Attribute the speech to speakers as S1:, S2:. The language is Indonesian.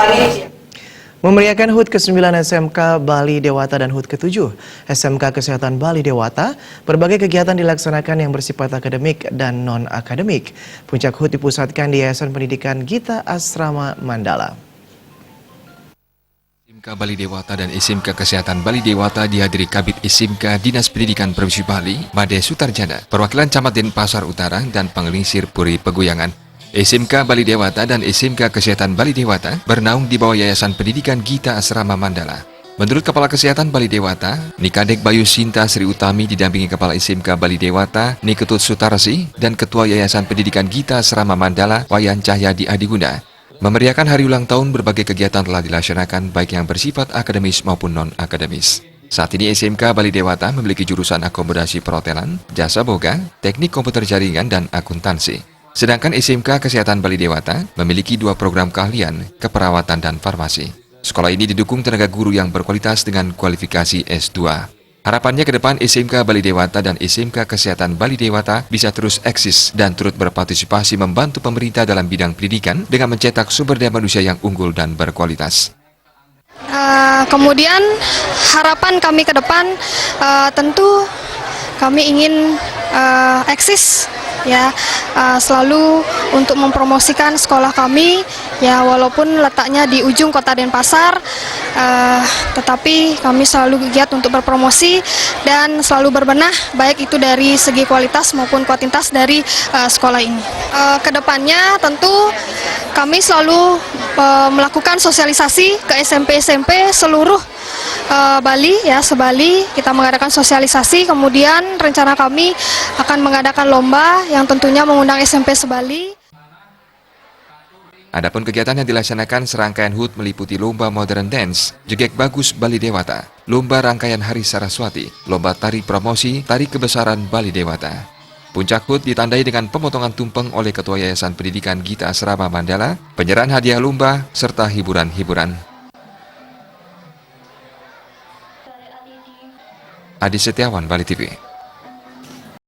S1: panitia.
S2: Memeriahkan HUT ke-9 SMK Bali Dewata dan HUT ke-7 SMK Kesehatan Bali Dewata, berbagai kegiatan dilaksanakan yang bersifat akademik dan non-akademik. Puncak HUT dipusatkan di Yayasan Pendidikan Gita Asrama Mandala.
S3: SMK Bali Dewata dan SMK Kesehatan Bali Dewata dihadiri Kabid SMK Dinas Pendidikan Provinsi Bali, Made Sutarjana, perwakilan Camat Denpasar Utara dan Pengelisir Puri Peguyangan. SMK Bali Dewata dan SMK Kesehatan Bali Dewata bernaung di bawah Yayasan Pendidikan Gita Asrama Mandala. Menurut Kepala Kesehatan Bali Dewata, Nikadek Bayu Sinta Sri Utami didampingi Kepala SMK Bali Dewata, Niketut Sutarsi, dan Ketua Yayasan Pendidikan Gita Asrama Mandala, Wayan Cahyadi Adiguna. Memeriahkan hari ulang tahun, berbagai kegiatan telah dilaksanakan baik yang bersifat akademis maupun non-akademis. Saat ini SMK Bali Dewata memiliki jurusan akomodasi perhotelan, jasa boga, teknik komputer jaringan, dan akuntansi. Sedangkan SMK Kesehatan Bali Dewata memiliki 2 program keahlian, keperawatan dan farmasi. Sekolah ini didukung tenaga guru yang berkualitas dengan kualifikasi S2. Harapannya ke depan SMK Bali Dewata dan SMK Kesehatan Bali Dewata bisa terus eksis dan turut berpartisipasi membantu pemerintah dalam bidang pendidikan dengan mencetak sumber daya manusia yang unggul dan berkualitas.
S4: Kemudian harapan kami ke depan tentu kami ingin eksis ya, selalu untuk mempromosikan sekolah kami ya, walaupun letaknya di ujung kota Denpasar, tetapi kami selalu giat untuk berpromosi dan selalu berbenah baik itu dari segi kualitas maupun kuantitas dari sekolah ini. Kedepannya tentu kami selalu melakukan sosialisasi ke SMP-SMP seluruh Bali ya, se-Bali kita mengadakan sosialisasi, kemudian rencana kami akan mengadakan lomba yang tentunya mengundang SMP se-Bali.
S3: Adapun kegiatan yang dilaksanakan serangkaian HUT meliputi lomba modern dance, Jegek Bagus Bali Dewata, lomba rangkaian Hari Saraswati, lomba tari promosi, tari kebesaran Bali Dewata. Puncak HUT ditandai dengan pemotongan tumpeng oleh Ketua Yayasan Pendidikan Gita Asrama Mandala, penyerahan hadiah lomba, serta hiburan-hiburan. Adi Setiawan, Bali TV.